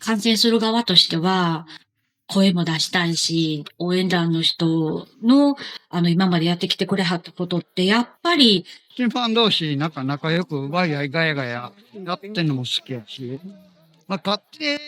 観戦する側としては、声も出したいし、応援団の人の、今までやってきてくれはったことって、やっぱり、新ファン同士、仲良く、ワイワイガヤガヤやってんのも好きやし、勝って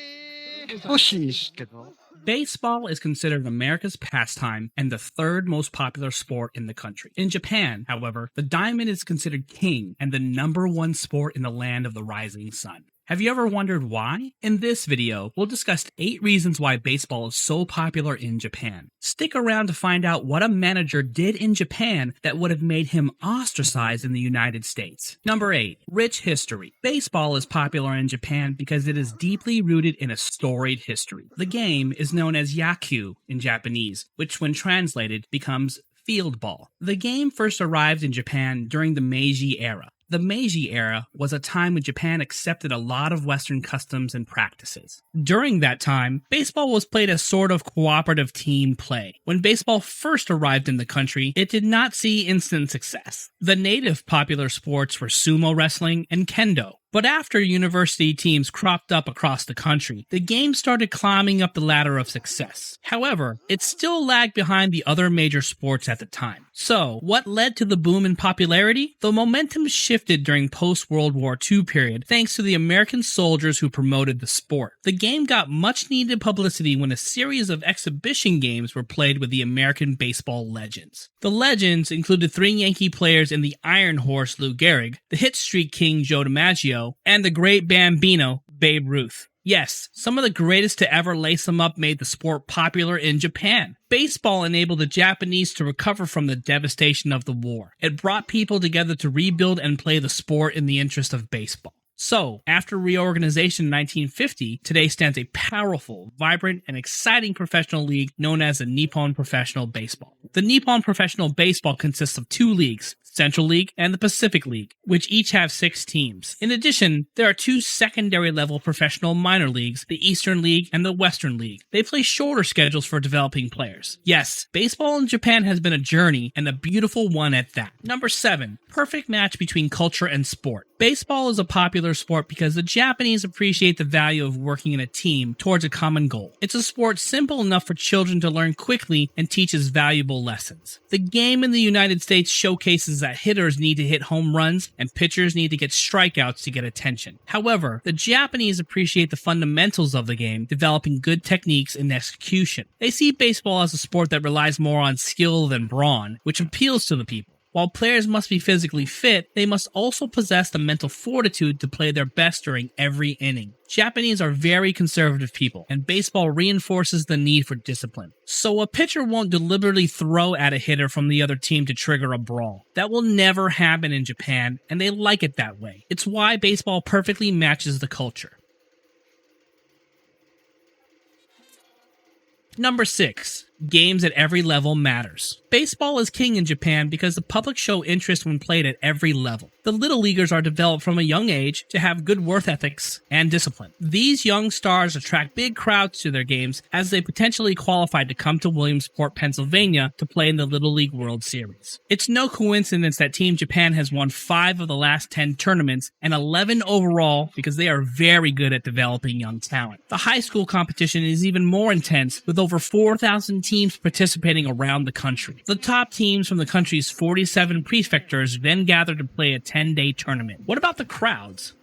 ほしいですけど。Baseball is considered America's pastime and the third most popular sport in the country. In Japan, however, the diamond is considered king and the number one sport in the land of the rising sun. Have you ever wondered why? In this video, we'll discuss 8 reasons why baseball is so popular in Japan. Stick around to find out what a manager did in Japan that would have made him ostracized in the United States. Number 8. Rich history. Baseball is popular in Japan because it is deeply rooted in a storied history. The game is known as yaku in Japanese, which when translated becomes field ball. The game first arrived in Japan during the Meiji era. The Meiji era was a time when Japan accepted a lot of Western customs and practices. During that time, baseball was played as sort of cooperative team play. When baseball first arrived in the country, it did not see instant success. The native popular sports were sumo wrestling and kendo. But after university teams cropped up across the country, the game started climbing up the ladder of success. However, it still lagged behind the other major sports at the time. So, what led to the boom in popularity? The momentum shifted during post-World War II period thanks to the American soldiers who promoted the sport. The game got much needed publicity when a series of exhibition games were played with the American baseball legends. The legends included 3 Yankee players in the Iron Horse Lou Gehrig, the hit streak king Joe DiMaggio, and the great Bambino, Babe Ruth. Yes, some of the greatest to ever lace them up made the sport popular in Japan. Baseball enabled the Japanese to recover from the devastation of the war. It brought people together to rebuild and play the sport in the interest of baseball. So, after reorganization in 1950, today stands a powerful, vibrant, and exciting professional league known as the Nippon Professional Baseball. The Nippon Professional Baseball consists of 2 leagues, Central League and the Pacific League, which each have 6 teams. In addition, there are 2 secondary-level professional minor leagues, the Eastern League and the Western League. They play shorter schedules for developing players. Yes, baseball in Japan has been a journey, and a beautiful one at that. Number 7. Perfect match between culture and sport. Baseball is a popular sport because the Japanese appreciate the value of working in a team towards a common goal. It's a sport simple enough for children to learn quickly and teaches valuable lessons. The game in the United States showcases that hitters need to hit home runs and pitchers need to get strikeouts to get attention. However, the Japanese appreciate the fundamentals of the game, developing good techniques and execution. They see baseball as a sport that relies more on skill than brawn, which appeals to the people. While players must be physically fit, they must also possess the mental fortitude to play their best during every inning. Japanese are very conservative people, and baseball reinforces the need for discipline. So a pitcher won't deliberately throw at a hitter from the other team to trigger a brawl. That will never happen in Japan, and they like it that way. It's why baseball perfectly matches the culture. Number 6. Games at every level matters. Baseball is king in Japan because the public show interest when played at every level. The little leaguers are developed from a young age to have good work ethics and discipline. These young stars attract big crowds to their games as they potentially qualify to come to Williamsport, Pennsylvania to play in the Little League World Series. It's no coincidence that Team Japan has won 5 of the last 10 tournaments and 11 overall because they are very good at developing young talent. The high school competition is even more intense with over 4,000 teams participating around the country. The top teams from the country's 47 prefectures then gather to play a 10-day tournament. What about the crowds?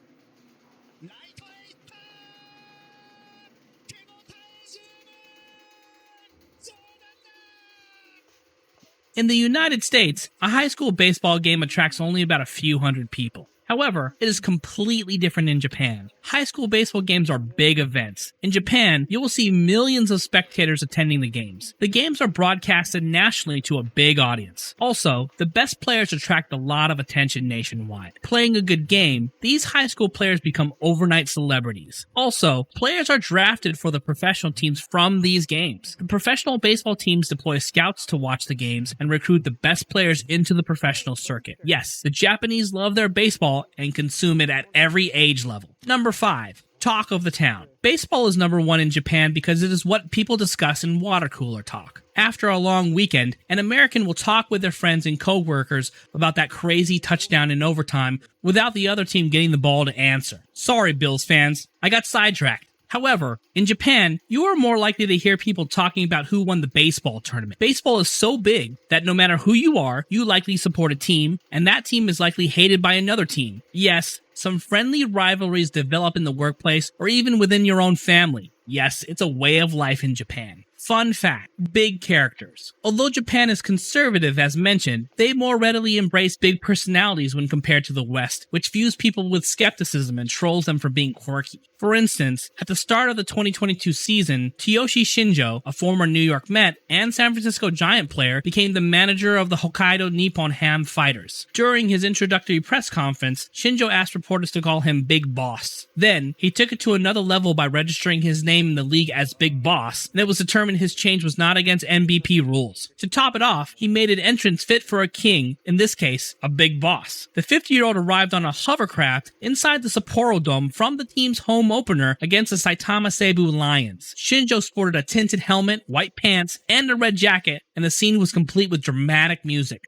In the United States, a high school baseball game attracts only about a few hundred people. However, it is completely different in Japan. High school baseball games are big events. In Japan, you will see millions of spectators attending the games. The games are broadcasted nationally to a big audience. Also, the best players attract a lot of attention nationwide. Playing a good game, these high school players become overnight celebrities. Also, players are drafted for the professional teams from these games. The professional baseball teams deploy scouts to watch the games and recruit the best players into the professional circuit. Yes, the Japanese love their baseball and consume it at every age level. Number 5. Talk of the town. Baseball is number 1 in Japan because it is what people discuss in water cooler talk. After a long weekend, an American will talk with their friends and co-workers about that crazy touchdown in overtime without the other team getting the ball to answer. Sorry, Bills fans, I got sidetracked. However, in Japan, you are more likely to hear people talking about who won the baseball tournament. Baseball is so big that no matter who you are, you likely support a team, and that team is likely hated by another team. Yes, some friendly rivalries develop in the workplace or even within your own family. Yes, it's a way of life in Japan. Fun fact, big characters. Although Japan is conservative as mentioned, they more readily embrace big personalities when compared to the West, which views people with skepticism and trolls them for being quirky. For instance, at the start of the 2022 season, Tsuyoshi Shinjo, a former New York Met and San Francisco Giant player, became the manager of the Hokkaido Nippon Ham Fighters. During his introductory press conference, Shinjo asked reporters to call him Big Boss. Then, he took it to another level by registering his name in the league as Big Boss, and it was determined his change was not against MVP rules. To top it off, he made an entrance fit for a king, in this case, a big boss. The 50-year-old arrived on a hovercraft inside the Sapporo Dome from the team's home opener against the Saitama Seibu Lions. Shinjo sported a tinted helmet, white pants, and a red jacket, and the scene was complete with dramatic music.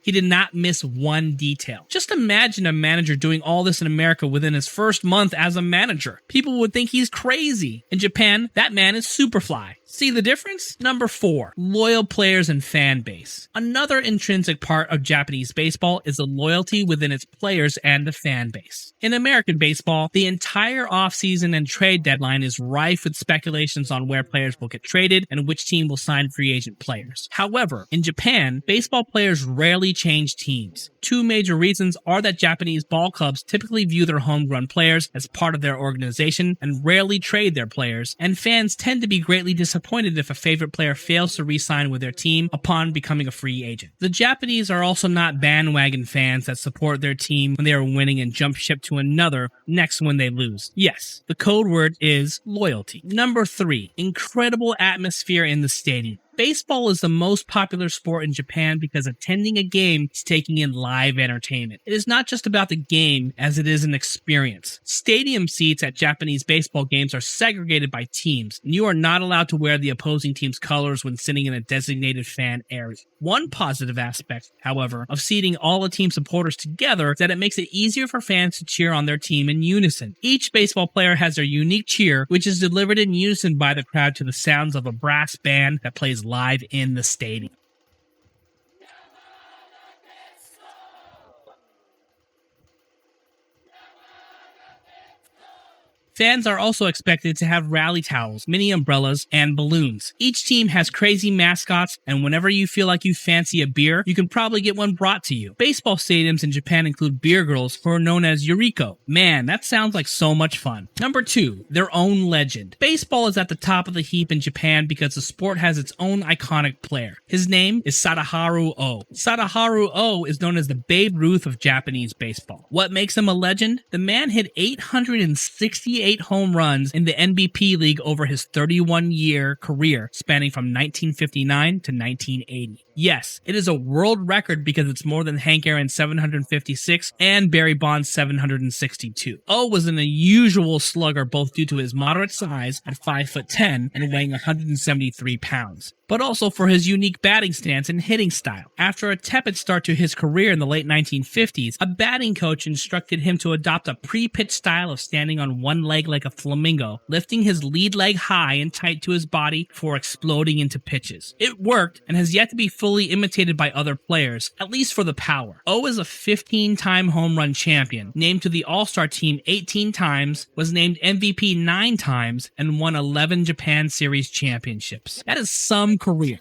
He did not miss one detail. Just imagine a manager doing all this in America within his first month as a manager. People would think he's crazy. In Japan, that man is Superfly. See the difference? Number 4, loyal players and fan base. Another intrinsic part of Japanese baseball is the loyalty within its players and the fan base. In American baseball, the entire offseason and trade deadline is rife with speculations on where players will get traded and which team will sign free agent players. However, in Japan, baseball players rarely change teams. Two major reasons are that Japanese ball clubs typically view their homegrown players as part of their organization and rarely trade their players, and fans tend to be greatly disappointed if a favorite player fails to re-sign with their team upon becoming a free agent. The Japanese are also not bandwagon fans that support their team when they are winning and jump ship to another next when they lose. Yes, the code word is loyalty. Number 3, incredible atmosphere in the stadium. Baseball is the most popular sport in Japan because attending a game is taking in live entertainment. It is not just about the game as it is an experience. Stadium seats at Japanese baseball games are segregated by teams, and you are not allowed to wear the opposing team's colors when sitting in a designated fan area. One positive aspect, however, of seating all the team supporters together is that it makes it easier for fans to cheer on their team in unison. Each baseball player has their unique cheer, which is delivered in unison by the crowd to the sounds of a brass band that plays live in the stadium. Fans are also expected to have rally towels, mini umbrellas, and balloons. Each team has crazy mascots, and whenever you feel like you fancy a beer, you can probably get one brought to you. Baseball stadiums in Japan include beer girls who are known as Yuriko. Man, that sounds like so much fun. Number 2, their own legend. Baseball is at the top of the heap in Japan because the sport has its own iconic player. His name is Sadaharu Oh. Sadaharu Oh is known as the Babe Ruth of Japanese baseball. What makes him a legend? The man hit 868 home runs in the MVP league over his 31-year career, spanning from 1959 to 1980. Yes, it is a world record because it's more than Hank Aaron's 756 and Barry Bonds' 762. O was an unusual slugger both due to his moderate size at 5'10" and weighing 173 pounds, but also for his unique batting stance and hitting style. After a tepid start to his career in the late 1950s, a batting coach instructed him to adopt a pre-pitch style of standing on one leg like a flamingo, lifting his lead leg high and tight to his body before exploding into pitches. It worked and has yet to be fully imitated by other players, at least for the power. O is a 15-time home run champion, named to the All-Star team 18 times, was named MVP 9 times, and won 11 Japan Series championships. That is some career.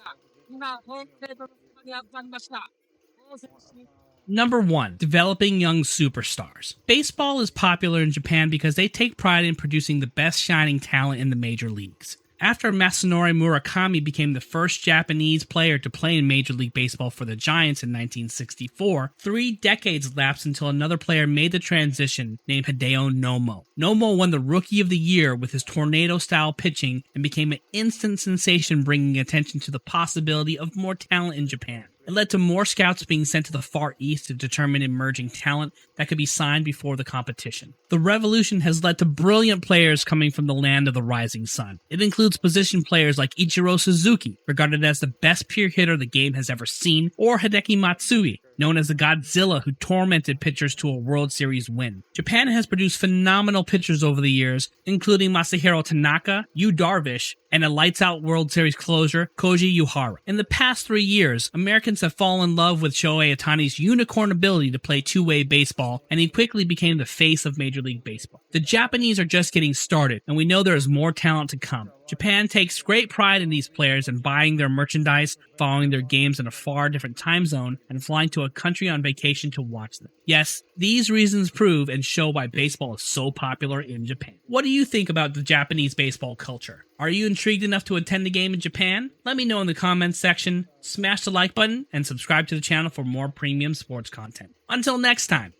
Number 1, developing young superstars. Baseball is popular in Japan because they take pride in producing the best shining talent in the major leagues. After Masanori Murakami became the first Japanese player to play in Major League Baseball for the Giants in 1964, 3 decades lapsed until another player made the transition named Hideo Nomo. Nomo won the Rookie of the Year with his tornado-style pitching and became an instant sensation, bringing attention to the possibility of more talent in Japan. It led to more scouts being sent to the Far East to determine emerging talent that could be signed before the competition. The revolution has led to brilliant players coming from the land of the rising sun. It includes position players like Ichiro Suzuki, regarded as the best pure hitter the game has ever seen, or Hideki Matsui, known as the Godzilla who tormented pitchers to a World Series win. Japan has produced phenomenal pitchers over the years, including Masahiro Tanaka, Yu Darvish, and a lights-out World Series closer, Koji Uehara. In the past 3 years, Americans have fallen in love with Shohei Ohtani's unicorn ability to play two-way baseball, and he quickly became the face of Major League Baseball. The Japanese are just getting started, and we know there is more talent to come. Japan takes great pride in these players and buying their merchandise, following their games in a far different time zone, and flying to a country on vacation to watch them. Yes, these reasons prove and show why baseball is so popular in Japan. What do you think about the Japanese baseball culture? Are you intrigued enough to attend a game in Japan? Let me know in the comments section, smash the like button, and subscribe to the channel for more premium sports content. Until next time,